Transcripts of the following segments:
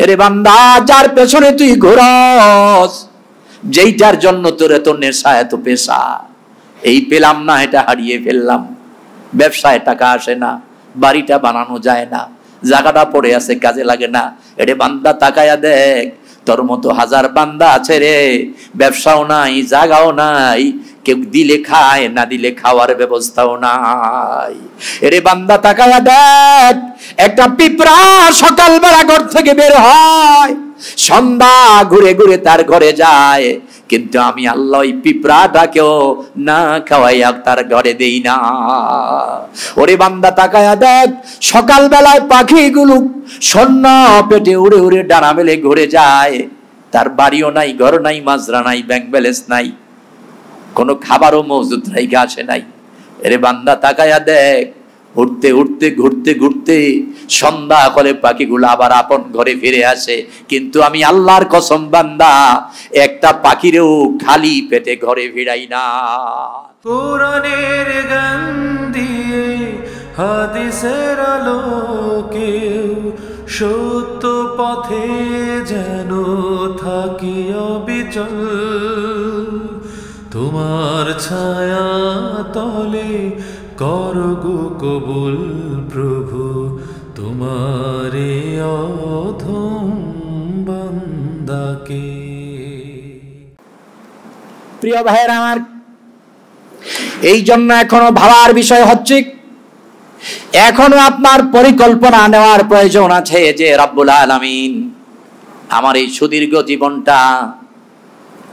এরে বান্দা, যার পেছনে তুই ঘোরস, যেইটার জন্য তোর এত নেশা এত পেশা, এই পেলাম না, এটা হারিয়ে ফেললাম। ব্যবসায় টাকা আসে না, বাড়িটা বানানো যায় না, জায়গাটা পড়ে আছে, কাজে লাগে না। এরে বান্দা, তাকায়া দেখ, তোর মতো হাজার বান্দা আছে রে, ব্যবসাও নাই, জায়গাও নাই, কেউ দিলে খায়, না দিলে খাওয়ার ব্যবস্থাও নাই। এরে বান্দা, তাকায়া দেখ, একটা পিঁপড়া সকালবেলা ঘর থেকে বের হয়, সন্ধ্যা ঘুরে ঘুরে তার ঘরে যায়, কিন্তু আমি আল্লাহ ওই পিঁপড়াটাকেও না খাওয়াইয়া তার ঘরে দেই না। ওরে বান্দা, তাকায়া দেখ, সকালবেলায় পাখিগুলো শূন্য পেটে উড়ে উড়ে ডানা মেলে ঘুরে যায়, তার বাড়িও নাই, ঘর নাই, মাজরা নাই, ব্যাংক ব্যালেন্স নাই, কোনো খাবারও মজুদ রেখে আসে নাই। এরে বান্দা, তাকায়া দেখ, উঠতে উঠতে ঘুরতে ঘুরতে সন্ধ্যা করে পাখিগুলো আবার আপন ঘরে ফিরে আসে, কিন্তু আমি আল্লাহর কসম বান্দা, একটা পাখিরেও খালি পেটে ঘরে ফিরাই না। কোরআনের গান দিয়ে হাদিসের আলোকে সত্য পথে যেন থাকি অবিচল, তোমার ছায়া তলে করগো কবুল প্রভু, তোমারে অধম বান্দাকে। প্রিয় ভাইয়ের আমার, এই জন্য এখনো ভাবার বিষয় হচ্ছে, এখনো আপনার পরিকল্পনা নেওয়ার প্রয়োজন আছে যে রব্বুল আলামিন আমার এই সুদীর্ঘ জীবনটা,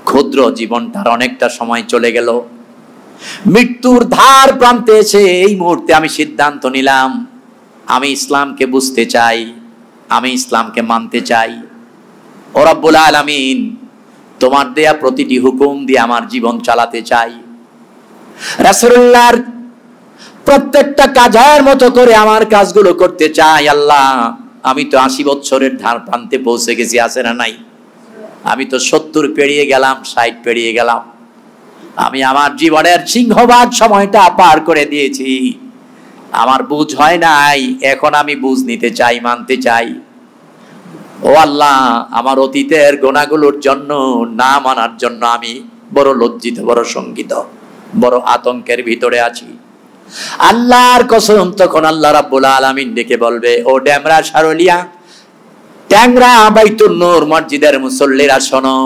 ক্ষুদ্র জীবনটার অনেকটা সময় চলে গেল, মৃত্যুর ধার প্রান্তে এসে এই মুহূর্তে আমি সিদ্ধান্ত নিলাম, আমি ইসলামকে বুঝতে চাই, আমি ইসলামকে মানতে চাই। ও রব্বুল আলামিন, তোমার দেয়া প্রতিটি হুকুম দিয়ে আমার জীবন চালাতে চাই, রাসূলুল্লাহর প্রত্যেকটা কাজের মতো করে আমার কাজগুলো করতে চাই। আল্লাহ, আমি তো 80 বছরের ধার প্রান্তে পৌঁছে গেছি, আছে না নাই? আমি তো 70 পেরিয়ে গেলাম, 60 পেরিয়ে গেলাম, আমি আমার জীবনের সিংহভাগ সময়টা পার করে দিয়েছি, আমার বুঝ হয় নাই, এখন আমি বুঝ নিতে চাই, মানতে চাই। ও আল্লাহ, আমার অতীতের গুনাহগুলোর জন্য, না মানার জন্য আমি বড় লজ্জিত, বড় শঙ্কিত, বড় আতঙ্কের ভিতরে আছি। আল্লাহর কসম, তখন আল্লাহ রাব্বুল আলামিন ডেকে বলবে, ও ডেমরা সারুলিয়া, ট্যাংরা বাইতুন নূর মসজিদের মুসল্লিরা শোনো,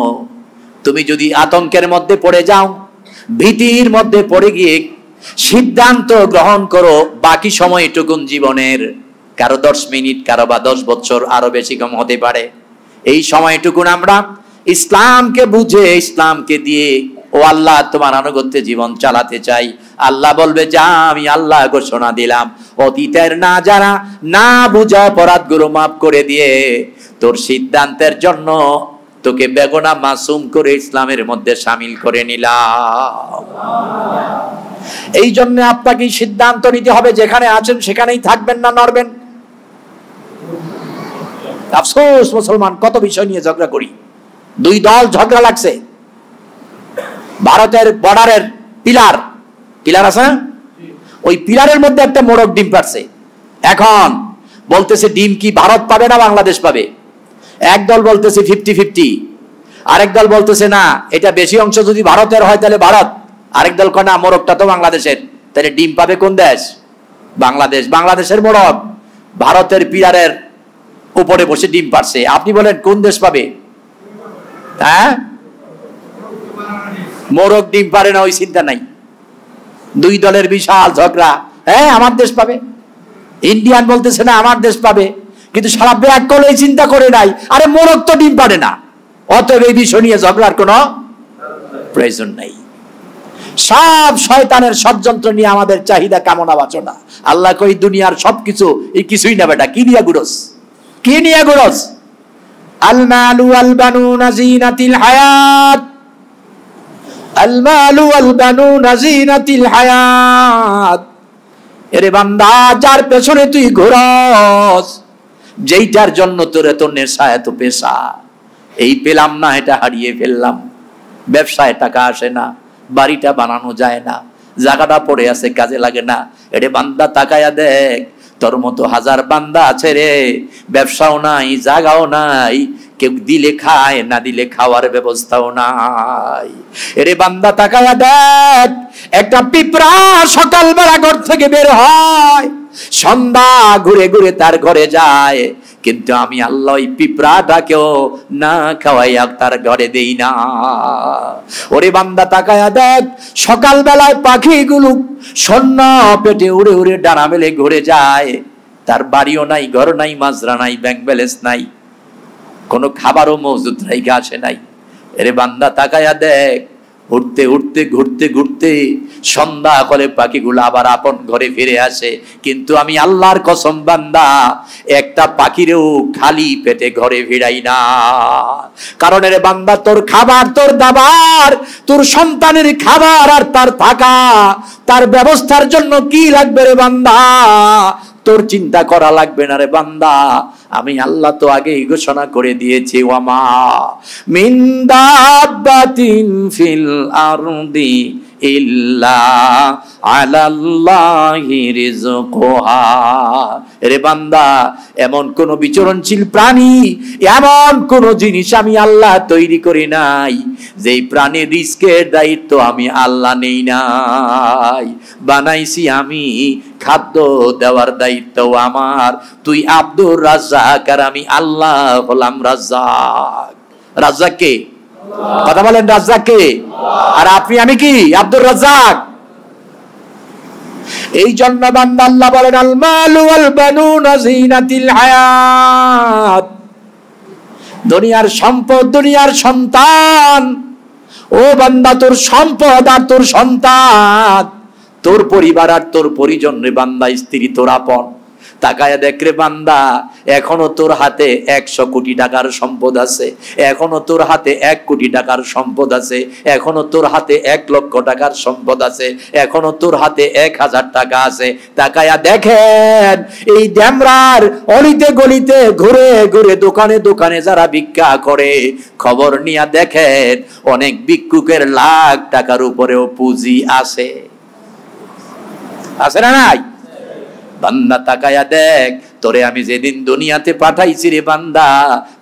তুমি যদি আতঙ্কের মধ্যে পড়ে যাও, ভীতির মধ্যে পড়ে গিয়ে সিদ্ধান্ত গ্রহণ করো, বাকি সময়টুকুন জীবনের, কারো 10 মিনিট, কারো বা 10 বছর, আরো বেশি কম হতে পারে, এই সময়টুকুন আমরা ইসলামকে বুঝে, ইসলামকে দিয়ে, ও আল্লাহ তোমার আনুগত্যে জীবন চালাতে চাই। আল্লাহ বলবে, যা, আমি আল্লাহ ঘোষণা দিলাম, অতীতের না জানা, না বুঝা অপরাধগুলো মাফ করে দিয়ে তোর সিদ্ধান্তের জন্য তোকে বেগুনা মাসুম করে ইসলামের মধ্যে শামিল করে নিলাম। এই জন্য আপনাকে সিদ্ধান্ত নিতে হবে, যেখানে আছেন সেখানেই থাকবেন, না নড়বেন। আফসোস, মুসলমান কত বিষয় নিয়ে ঝগড়া করি, দুই দল ঝগড়া লাগছে, ভারতের বর্ডারের পিলার আছে, ওই পিলারের মধ্যে একটা মোরগ ডিম পারছে, এখন বলতেছে ডিম কি ভারত পাবে না বাংলাদেশ পাবে? একদল বলতেছে 50-50, আরেক দল বলতেছে না, এটা বেশি অংশ যদি ভারতের হয় তাহলে ভারত, আরেক দল কয় না, মোরগটা তো বাংলাদেশের, তাহলে ডিম পাবে কোন দেশ? বাংলাদেশ। বাংলাদেশের মোরগ ভারতের পিলারের উপরে বসে ডিম পারছে, আপনি বলেন কোন দেশ পাবে? হ্যাঁ, মোরগ ডিম পারে না, ওই চিন্তা নাই, দুই দলের বিশাল ঝগড়া, হ্যাঁ আমার দেশ পাবে। ইন্ডিয়ান বলতেছে না আমার দেশ পাবে, কিন্তু সারা ব্যাগ করে চিন্তা করে নাই, আরে মোরগ তো ডিম পারে না, অতএব এই বিষয় নিয়ে ঝগড়ার কোনো প্রয়োজন নাই। সব শয়তানের ষড়যন্ত্র নিয়ে আমাদের চাহিদা কামনা বাসনা। আল্লাহ কই, দুনিয়ার সবকিছু, এই কিছুই না বেটা, কি নিয়ে গুরস, কি নিয়ে গুরস? আল মালু আল বানুনা জিনাতিল হায়াত, আল মালু আল বানুনা জিনাতিল হায়াত। এরে বান্দা, যার পেছনে তুই ঘোরস, যেইটার জন্য তোর এত নেশা এত পেশা, এই পেলাম না, এটা হারিয়ে ফেললাম। ব্যবসায় টাকা আসে না, বাড়িটা বানানো যায় না, জায়গাটা পড়ে আছে, কাজে লাগে না। এরে বান্দা, তাকায়া দেখ, তোর মতো হাজার বান্দা আছে রে, ব্যবসাও নাই, জাগাও নাই, কেউ দিলে খায়, না দিলে খাওয়ার ব্যবস্থাও নাই। এরে বান্দা তাকায়া দেখ, একটা পিঁপড়া সকালবেলা ঘর থেকে বের হয়, সন্ধ্যা ঘুরে ঘুরে তার ঘরে যায়, কিন্তু আমি আল্লাহ ওই পিঁপড়াটাকেও না খাওয়াইয়া তার ঘরে দেই না। ওরে বান্দা তাকায়া দেখ, সকালবেলায় পাখিগুলো শূন্য পেটে উড়ে উড়ে ডানা মেলে ঘুরে যায়, তার বাড়িও নাই, ঘর নাই, মাজরা নাই, ব্যাংক ব্যালেন্স নাই, কোনো খাবারও মজুদ রেখে আসে নাই। এরে বান্দা তাকায়া দেখ, উঠতে উঠতে ঘুরতে ঘুরতে সন্ধ্যা করে পাখিগুলো আবার আপন ঘরে ফিরে আসে, কিন্তু আমি আল্লাহর কসম বান্দা, একটা পাখিরেও খালি পেটে ঘরে ফিরাই না। কারণ এরে বান্দা, তোর খাবার, তোর দাবার, তোর সন্তানের খাবার আর তার থাকা, তার ব্যবস্থার জন্য কি লাগবে রে বান্দা? তোর চিন্তা করা লাগবে না রে বান্দা, আমি আল্লাহ তো আগেই ঘোষণা করে দিয়েছি, ওয়ামা মিন দাব্বাতিন ফিল আরদি ইল্লা আলাল্লাহি রিজকুহা। রে বান্দা, এমন কোন বিচরণশীল প্রাণী, এমন কোন জিনিস আমি আল্লাহ তৈরি করি নাই যেই প্রাণীর রিজকের দায়িত্ব আমি আল্লাহ নেই নাই। বানাইছি আমি, খাদ্য দেওয়ার দায়িত্ব আমার। তুই আব্দুর রাজ্জাক আর আমি আল্লাহ হলাম রাজ্জাক। রাজ্জাক কে? কথা বলেন, রাজ্জাক কে? আর আপনি আমি কি? আব্দুর রাজ্জাক। এই জন্য বান্দা আল্লাহ বলেন, আল মালু ওয়াল বানুনা জিনাতিল হায়াত। দুনিয়ার সম্পদ, দুনিয়ার সন্তান, ও বান্দা তোর সম্পদ আর তোর সন্তান, তোর পরিবার আর তোর পরিজন রে বান্দা, স্ত্রী তোর আপন। তাকায় দেখ রে বান্দা, এখনো তোর হাতে 100 কোটি টাকার সম্পদ আছে, এখনো তোর হাতে 1 কোটি টাকার সম্পদ আছে, এখনো তোর হাতে 1 লক্ষ টাকার সম্পদ আছে, এখনো তোর হাতে 1000 টাকা আছে। তাকায়া দেখেন, এই ড্যামরার অলিতে গলিতে ঘুরে ঘুরে দোকানে দোকানে যারা ভিক্ষা করে, খবর নিয়ে দেখেন অনেক ভিক্ষুকের লাখ টাকার উপরেও পুঁজি আছে। আছে না নাই? বান্দা তাকায়া দেখ, তোরে আমি যেদিন দুনিয়াতে পাঠাইছি রে বান্দা,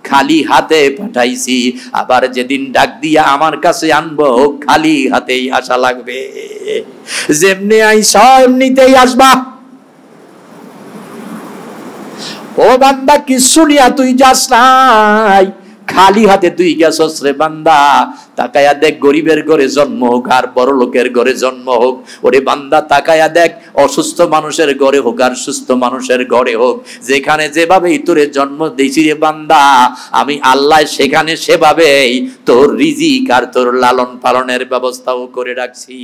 খালি হাতে পাঠাইছি, আবার যেদিন ডাক দিয়া আমার কাছে আনবো, খালি হাতেই আসা লাগবে। যেমনি আইসা এমনিতেই আসবা। ও বান্দা, কিছু নিয়া তুই যাস নাই, খালি হাতে তুই গেছস রে বান্দা। তাকায়া দেখ, গরিবের ঘরে জন্ম হোক আর বড় লোকের ঘরে জন্ম হোক, ওরে বান্দা তাকায়া দেখ, অসুস্থ মানুষের ঘরে হোক আর সুস্থ মানুষের ঘরে হোক, যেখানে যেভাবেই তোরে জন্ম দিয়েছি রে বান্দা, আমি আল্লাহ সেখানে সেভাবেই তোর রিজিক আর তোর লালন পালনের ব্যবস্থাও করে রাখছি।